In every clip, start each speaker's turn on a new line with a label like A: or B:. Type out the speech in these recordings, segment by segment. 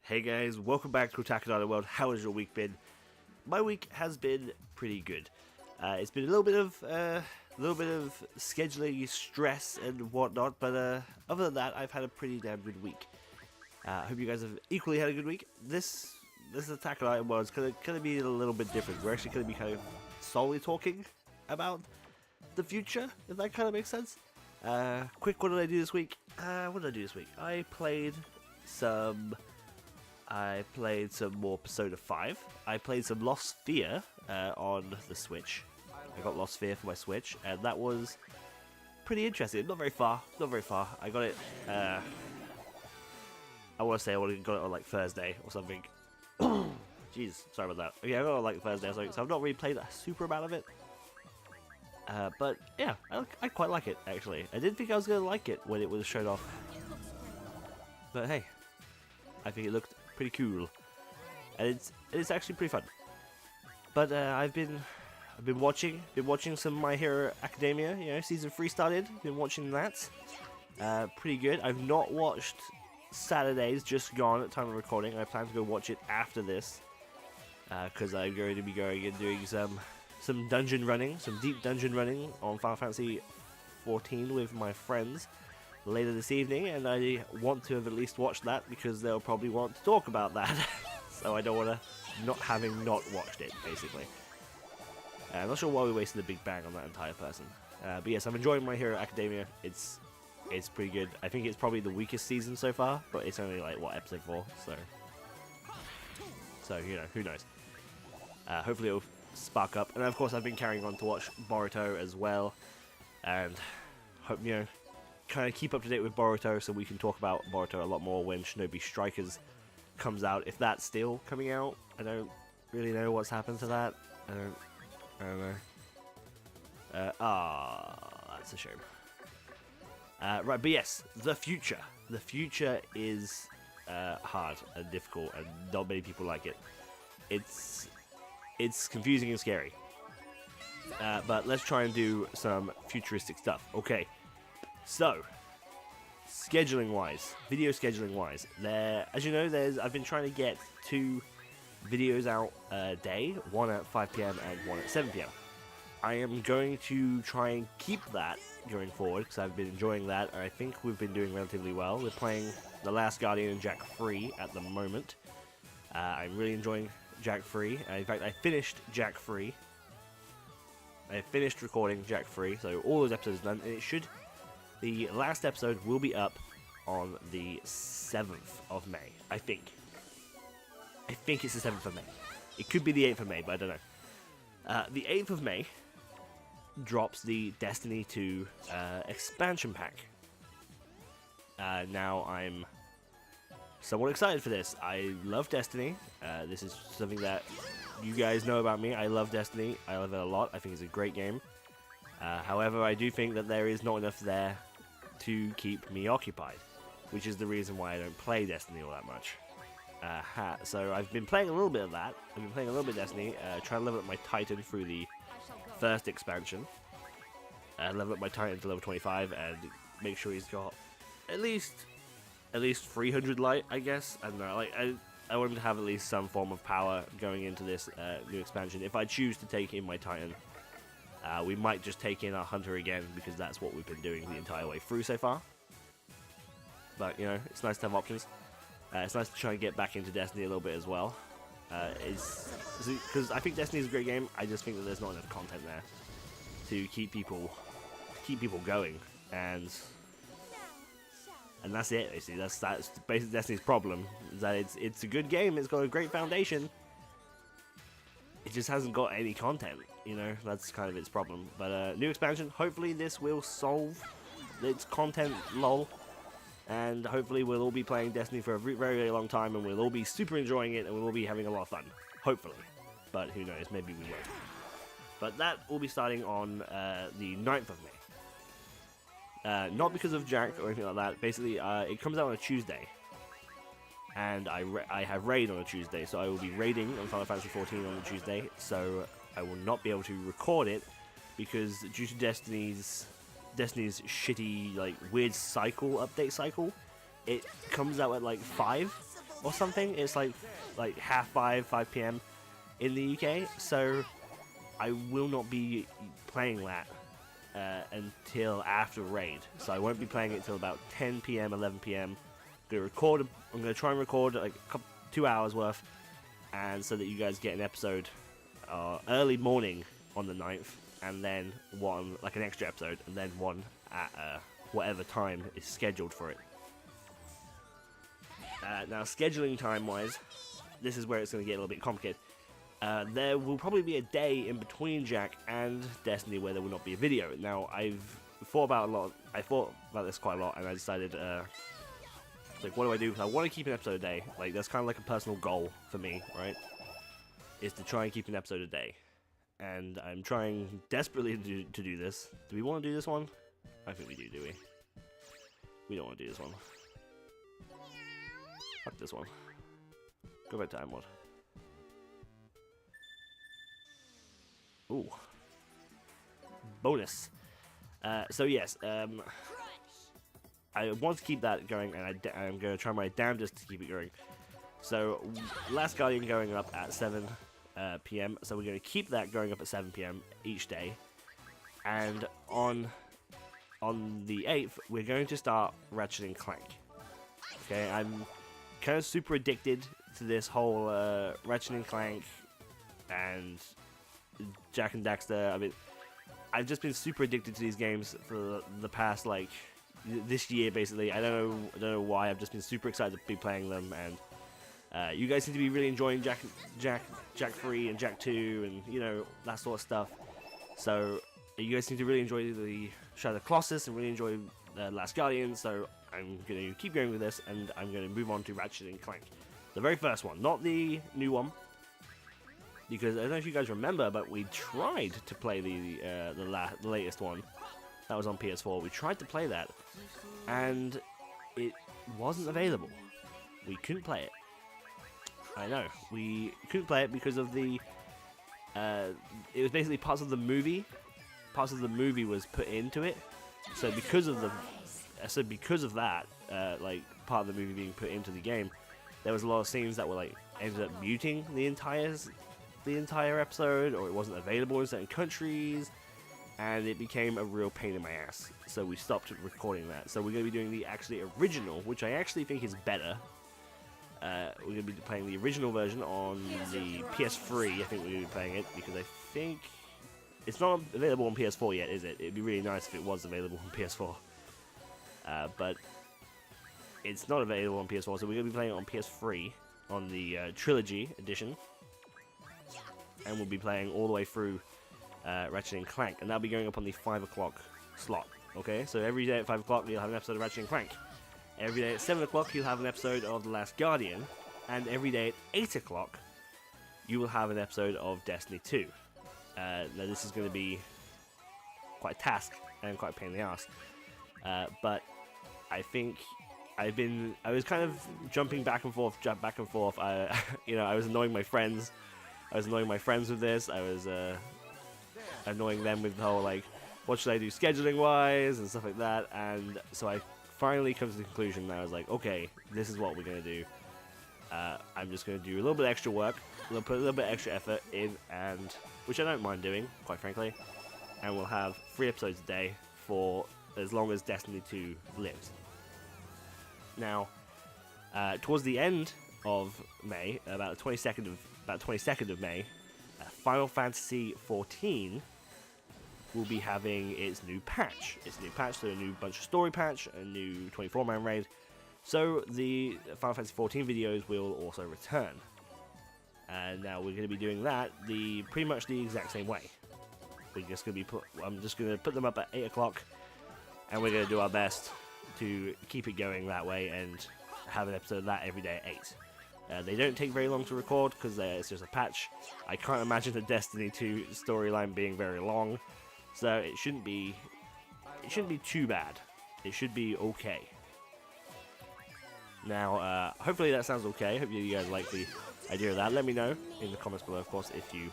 A: Hey guys, welcome back to Attack on the World. How has your week been? My week has been pretty good. It's been a little bit of scheduling stress and whatnot, but other than that, I've had a pretty damn good week. I hope you guys have equally had a good week. This Attack on the World is gonna be a little bit different. We're actually gonna be kind of solely talking about the future, if that kind of makes sense. Quick, what did I do this week? I played some more Persona 5. I played some Lost Sphere on the Switch. I got Lost Sphere for my Switch, and that was pretty interesting. Not very far. I got it, I want to say I got it on like Thursday or something. Jeez, sorry about that. Yeah, I got it on like Thursday or something, so I've not really played a super amount of it. But yeah, I quite like it, actually. I didn't think I was going to like it when it was shown off. But hey, I think it looked pretty cool, and it's actually pretty fun. But I've been watching some My Hero Academia. You know, season 3 started. Been watching that. Pretty good. I've not watched Saturday's just gone at time of recording. I plan to go watch it after this because I'm going to be going and doing some dungeon running, some deep dungeon running on Final Fantasy 14 with my friends later this evening, and I want to have at least watched that because they'll probably want to talk about that. So I don't want to not watched it, basically. I'm not sure why we wasted a big bang on that entire person. But yes, I'm enjoying My Hero Academia. It's pretty good. I think it's probably the weakest season so far, but it's only like, what, episode 4, so you know, who knows. Hopefully it'll spark up. And of course I've been carrying on to watch Boruto as well, and hope, you know, kind of keep up to date with Boruto so we can talk about Boruto a lot more when Shinobi Strikers comes out, if that's still coming out. I don't really know what's happened to that. I don't know. That's a shame. Right, but yes, the future. The future is hard and difficult, and not many people like it. It's confusing and scary. But let's try and do some futuristic stuff. Okay. So, scheduling-wise, video scheduling-wise, as you know, I've been trying to get 2 videos out a day, one at 5 PM and one at 7 PM. I am going to try and keep that going forward because I've been enjoying that, and I think we've been doing relatively well. We're playing The Last Guardian and Jack Free at the moment. I'm really enjoying Jack Free. In fact, I finished Jack Free. I finished recording Jack Free, so all those episodes are done, and the last episode will be up on the 7th of May, I think. I think it's the 7th of May. It could be the 8th of May, but I don't know. The 8th of May drops the Destiny 2 expansion pack. Now I'm somewhat excited for this. I love Destiny. This is something that you guys know about me. I love Destiny. I love it a lot. I think it's a great game. However, I do think that there is not enough there to keep me occupied, which is the reason why I don't play Destiny all that much. So I've been playing a little bit of that. I've been playing a little bit of Destiny, trying to level up my Titan through the first expansion. Level up my Titan to level 25 and make sure he's got at least 300 light, I guess. I don't know. Like I want him to have at least some form of power going into this new expansion. If I choose to take in my Titan, we might just take in our Hunter again, because that's what we've been doing the entire way through so far. But, you know, it's nice to have options. It's nice to try and get back into Destiny a little bit as well. Because I think Destiny is a great game. I just think that there's not enough content there to keep people going, and that's it. Basically, that's basically Destiny's problem. Is that it's a good game. It's got a great foundation. It just hasn't got any content, you know, that's kind of its problem. But new expansion, hopefully this will solve its content lull, and hopefully we'll all be playing Destiny for a very, very long time, and we'll all be super enjoying it, and we'll all be having a lot of fun, hopefully. But who knows, maybe we won't. But that will be starting on the 9th of May. Not because of Jack or anything like that, basically it comes out on a Tuesday. And I have raid on a Tuesday, so I will be raiding on Final Fantasy 14 on a Tuesday, so I will not be able to record it, because due to Destiny's shitty, like, weird update cycle, it comes out at like 5, or something. It's like half 5 p.m. in the UK, so I will not be playing that until after raid. So I won't be playing it until about 10 p.m., 11 p.m. I'm gonna try and record like 2 hours worth, and so that you guys get an episode early morning on the 9th, and then one like an extra episode, and then one at whatever time is scheduled for it. Now, scheduling time-wise, this is where it's going to get a little bit complicated. There will probably be a day in between Jack and Destiny where there will not be a video. Now, I thought about this quite a lot, and I decided, like, what do I do? I want to keep an episode a day. Like, that's kind of like a personal goal for me, right? Is to try and keep an episode a day. And I'm trying desperately to do this. Do we want to do this one? I think we do we? We don't want to do this one. Fuck this one. Go back to iMod. Ooh. Bonus. So yes, I want to keep that going, and I'm going to try my damnedest to keep it going. So, Last Guardian going up at 7 p.m. So we're going to keep that going up at 7 p.m. each day. And on the 8th, we're going to start Ratchet & Clank. Okay, I'm kind of super addicted to this whole Ratchet & Clank and Jak and Daxter. I mean, I've just been super addicted to these games for the past, like, this year, basically. I don't know why. I've just been super excited to be playing them, and you guys seem to be really enjoying Jak 3 and Jak 2 and, you know, that sort of stuff. So, you guys seem to really enjoy the Shadow of the Colossus and really enjoy Last Guardian, so I'm going to keep going with this, and I'm going to move on to Ratchet & Clank. The very first one, not the new one, because I don't know if you guys remember, but we tried to play the latest one. That was on PS4. We tried to play that, and it wasn't available. We couldn't play it. I know. We couldn't play it because of the... it was basically parts of the movie. Parts of the movie was put into it. So because of that, like, part of the movie being put into the game, there was a lot of scenes that were, like, ended up muting the entire episode, or it wasn't available in certain countries, and it became a real pain in my ass. So we stopped recording that. So we're going to be doing the actually original, which I actually think is better. We're going to be playing the original version on the PS3. I think we're going to be playing it, because I think it's not available on PS4 yet, is it? It'd be really nice if it was available on PS4. But it's not available on PS4, so we're going to be playing it on PS3 on the Trilogy Edition. And we'll be playing all the way through Ratchet & Clank, and that'll be going up on the 5 o'clock slot. Okay, so every day at 5 o'clock you'll have an episode of Ratchet & Clank. Every day at 7 o'clock you'll have an episode of The Last Guardian, and every day at 8 o'clock you will have an episode of Destiny 2. Now this is going to be quite a task and quite a pain in the ass, but I think I was kind of jumping back and forth. You know, I was annoying my friends. With this. I was annoying them with the whole, like, what should I do scheduling wise and stuff like that. And so I finally come to the conclusion that I was like, okay, this is what we're gonna do. I'm just gonna do a little bit extra work, put a little bit extra effort in, and which I don't mind doing, quite frankly. And we'll have 3 episodes a day for as long as Destiny 2 lives. Now, towards the end of May, about the 22nd of May, Final Fantasy XIV will be having its new patch. So a new bunch of story patch, a new 24-man raid. So the Final Fantasy XIV videos will also return. And now we're going to be doing that pretty much the exact same way. I'm just going to put them up at 8 o'clock, and we're going to do our best to keep it going that way and have an episode of that every day at 8. They don't take very long to record because it's just a patch. I can't imagine the Destiny 2 storyline being very long, so it shouldn't be too bad. It should be okay. Now, hopefully that sounds okay. Hope you guys like the idea of that. Let me know in the comments below, of course, if you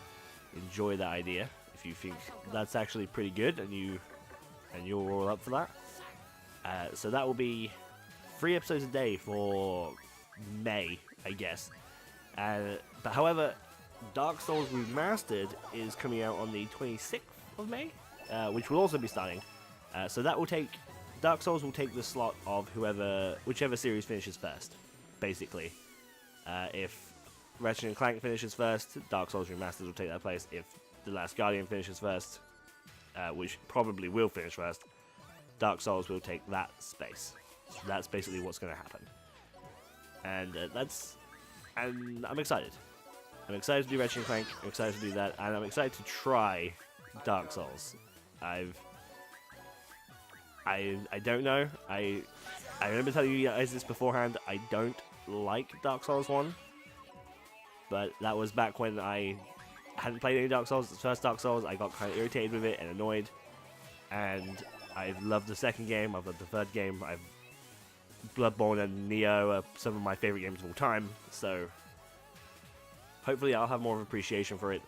A: enjoy that idea. If you think that's actually pretty good and you're all up for that. So that will be 3 episodes a day for May I guess. But however, Dark Souls Remastered is coming out on the 26th of May, which will also be starting. So that will take Dark Souls will take the slot of whichever series finishes first, basically. If Ratchet and Clank finishes first, Dark Souls Remastered will take that place. If The Last Guardian finishes first, which probably will finish first, Dark Souls will take that space. That's basically what's going to happen. And and I'm excited. I'm excited to do Ratchet and Clank, I'm excited to do that, and I'm excited to try Dark Souls. I don't know. I remember telling you guys this beforehand. I don't like Dark Souls 1. But that was back when I hadn't played any Dark Souls. The first Dark Souls, I got kind of irritated with it and annoyed. And I've loved the second game, I've loved the third game. Bloodborne and Nioh are some of my favorite games of all time. So hopefully I'll have more of an appreciation for it.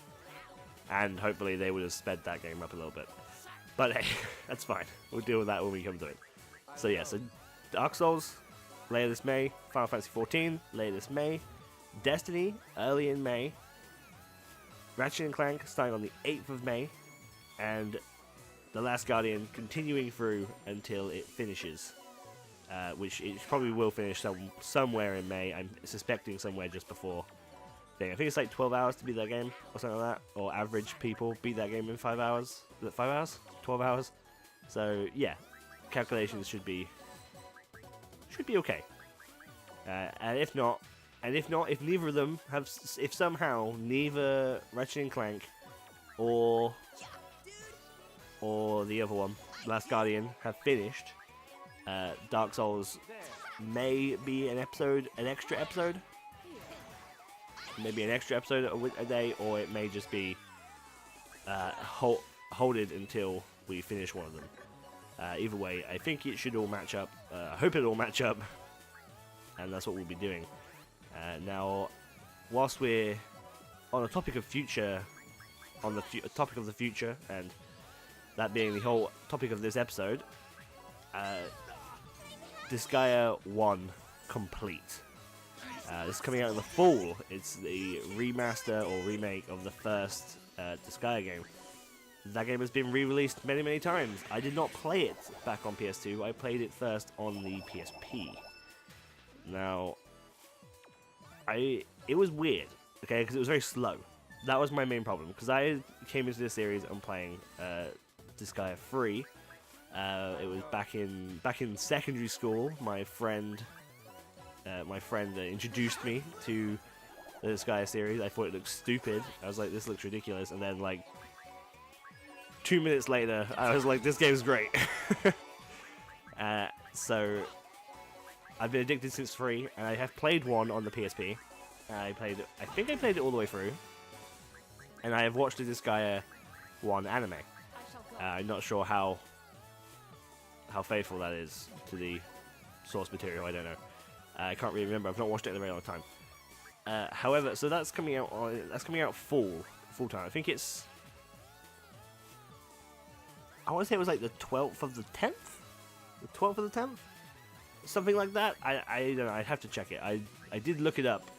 A: And hopefully they would have sped that game up a little bit. But hey, that's fine. We'll deal with that when we come to it. So yeah, so Dark Souls, later this May. Final Fantasy XIV, later this May. Destiny, early in May. Ratchet and Clank, starting on the 8th of May. And The Last Guardian, continuing through until it finishes. Which it probably will finish somewhere in May. I'm suspecting somewhere just before. I think it's like 12 hours to beat that game, or something like that. Or average people beat that game in 5 hours. Is it 5 hours? 12 hours? So yeah, calculations should be okay. And if neither of them if somehow neither Ratchet and Clank or the other one, Last Guardian, have finished, Dark Souls may be an extra episode. Maybe an extra episode a day, or it may just be hold it until we finish one of them. Either way, I think it should all match up. I hope it all match up, and that's what we'll be doing. Now, whilst we're on the topic of topic of the future, and that being the whole topic of this episode, Disgaea 1 Complete. This is coming out in the fall. It's the remaster or remake of the first Disgaea game. That game has been re-released many, many times. I did not play it back on PS2. I played it first on the PSP. Now, it was weird, okay, because it was very slow. That was my main problem, because I came into this series and playing Disgaea 3. It was back in secondary school. My friend introduced me to the Disgaea series. I thought it looked stupid. I was like, this looks ridiculous. And then, like, 2 minutes later, I was like, this game's great. So, I've been addicted since 3, and I have played 1 on the PSP. I think I played it all the way through. And I have watched the Disgaea 1 anime. I'm not sure how faithful that is to the source material, I don't know. I can't really remember. I've not watched it in a very long time. However, so that's coming out full time. I think it's, I want to say it was like the 12th of the 10th? The 12th of the 10th? Something like that. I don't know. I'd have to check it. I did look it up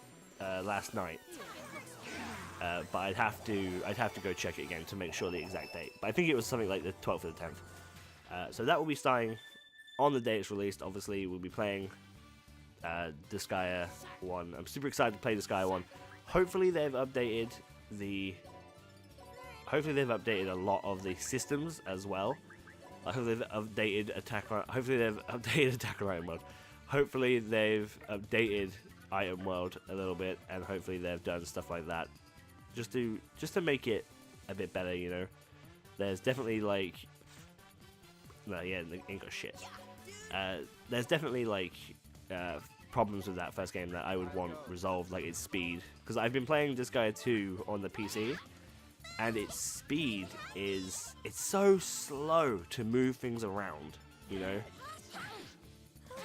A: last night. But I'd have to go check it again to make sure the exact date. But I think it was something like the 12th or the 10th. So that will be starting on the day it's released. Obviously, we'll be playing Disgaea 1. I'm super excited to play Disgaea 1. Hopefully they've updated a lot of the systems as well. I hope they've updated Attack on Item World. Hopefully they've updated Item World a little bit, and hopefully they've done stuff like that just to make it a bit better, you know. There's definitely like, no, yeah, ain't got shit. There's definitely like problems with that first game that I would want resolved, like its speed, because I've been playing Disgaea 2 on the PC, and its speed it's so slow to move things around, you know.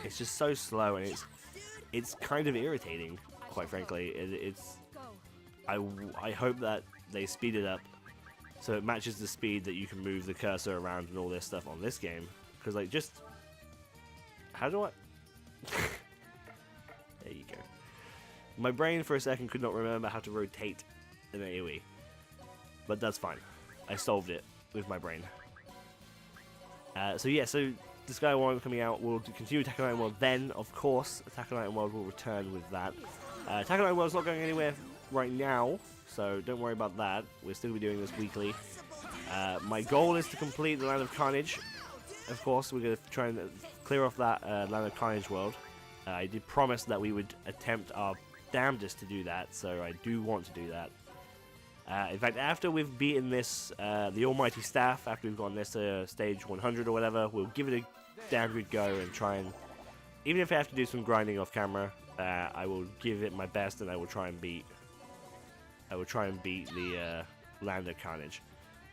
A: It's just so slow, and it's kind of irritating, quite frankly. I hope that they speed it up so it matches the speed that you can move the cursor around and all this stuff on this game. Because, like, just, how do I? There you go. My brain for a second could not remember how to rotate in AoE. But that's fine. I solved it with my brain. So Disgaea 1 coming out, we'll continue Attack on Titan World, then, of course, Attack on Titan World will return with that. Attack on Titan World's not going anywhere right now, so don't worry about that. We'll still be doing this weekly. My goal is to complete the Land of Carnage. Of course, we're going to try and clear off that Land of Carnage world. I did promise that we would attempt our damnedest to do that, so I do want to do that. In fact, after we've beaten this, the Almighty Staff, after we've gotten this to stage 100 or whatever, we'll give it a damn good go and try and, even if I have to do some grinding off camera, I will give it my best and I will try and beat the Land of Carnage.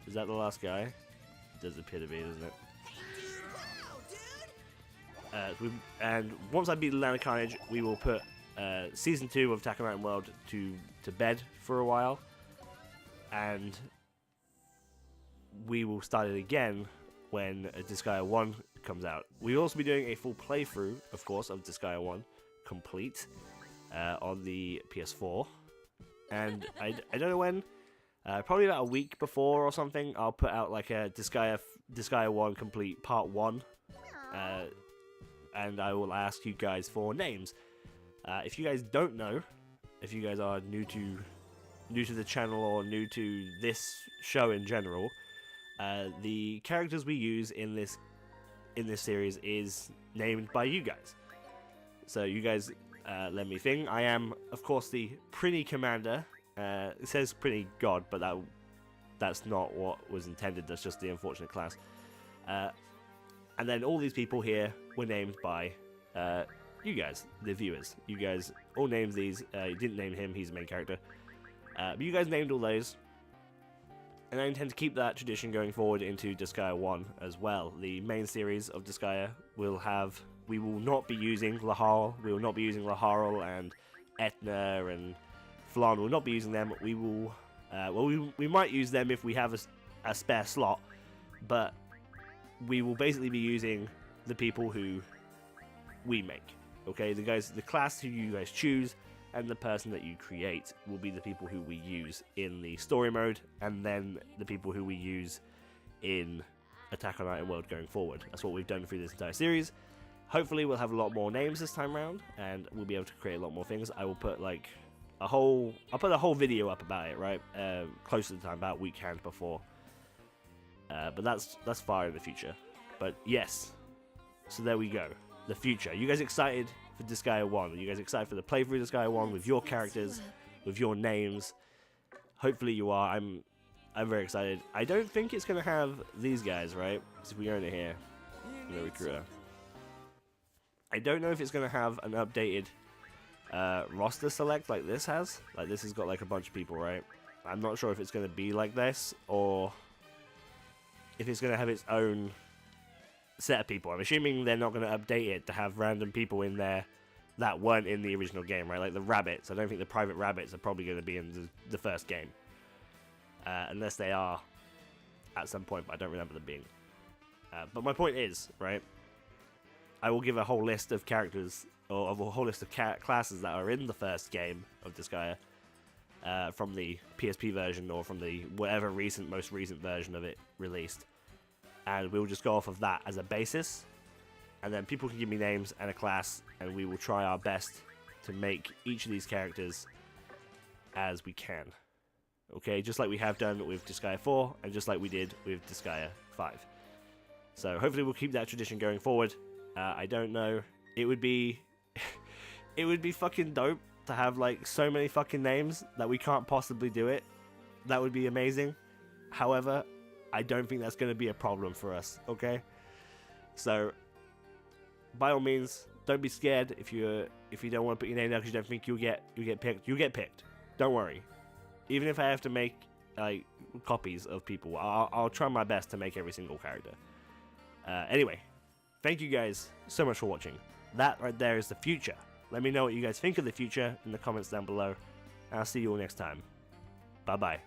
A: Is that the last guy? It does appear to be, doesn't it? And once I beat the Land of Carnage, we will put Season 2 of Attack on Titan World to bed for a while. And we will start it again when Disgaea 1 comes out. We'll also be doing a full playthrough, of course, of Disgaea 1 complete on the PS4. And I don't know when, probably about a week before or something, I'll put out like a Disgaea 1 complete part 1. And I will ask you guys for names. If you guys don't know, if you guys are new to the channel or new to this show in general, the characters we use in this series is named by you guys. So you guys let me think. I am, of course, the Prinny Commander. It says Prinny God, but that's not what was intended. That's just the unfortunate class. And then all these people here were named by you guys, the viewers. You guys all named these. You didn't name him, he's the main character. But you guys named all those. And I intend to keep that tradition going forward into Disgaea 1 as well. The main series of Disgaea we will not be using Lahar. We will not be using Laharl and Etna and Flan. We'll not be using them. We will, we might use them if we have a spare slot. But we will basically be using the people who we make. Okay, the class who you guys choose and the person that you create will be the people who we use in the story mode, and then the people who we use in Attack on Titan World going forward. That's what we've done through this entire series. Hopefully we'll have a lot more names this time around, and we'll be able to create a lot more things. I will put like I'll put a whole video up about it, right? Close to the time, about weekend before. But that's far in the future. But yes, so there we go. The future. You guys excited for Disgaea 1? Are you guys excited for the playthrough of Disgaea 1 with your characters, with your names? Hopefully you are. I'm very excited. I don't think it's going to have these guys, right? So if we go into here, the recruiter. I don't know if it's going to have an updated roster select like this has. Like this has got like a bunch of people, right? I'm not sure if it's going to be like this or if it's going to have its own set of people. I'm assuming they're not going to update it to have random people in there that weren't in the original game, right? Like the rabbits. I don't think the private rabbits are probably going to be in the first game. Unless they are at some point, but I don't remember them being. But my point is, right, I will give a whole list of characters, or of a whole list of classes that are in the first game of Disgaea, from the PSP version or from the whatever most recent version of it released. And we'll just go off of that as a basis, and then people can give me names and a class, and we will try our best to make each of these characters as we can. Okay, just like we have done with Disgaea 4, and just like we did with Disgaea 5. So hopefully we'll keep that tradition going forward. I don't know. It would be fucking dope to have like so many fucking names that we can't possibly do it. That would be amazing. However, I don't think that's going to be a problem for us, okay? So, by all means, don't be scared if you don't want to put your name down because you don't think you'll get picked. You'll get picked. Don't worry. Even if I have to make like copies of people, I'll try my best to make every single character. Anyway, thank you guys so much for watching. That right there is the future. Let me know what you guys think of the future in the comments down below. And I'll see you all next time. Bye bye.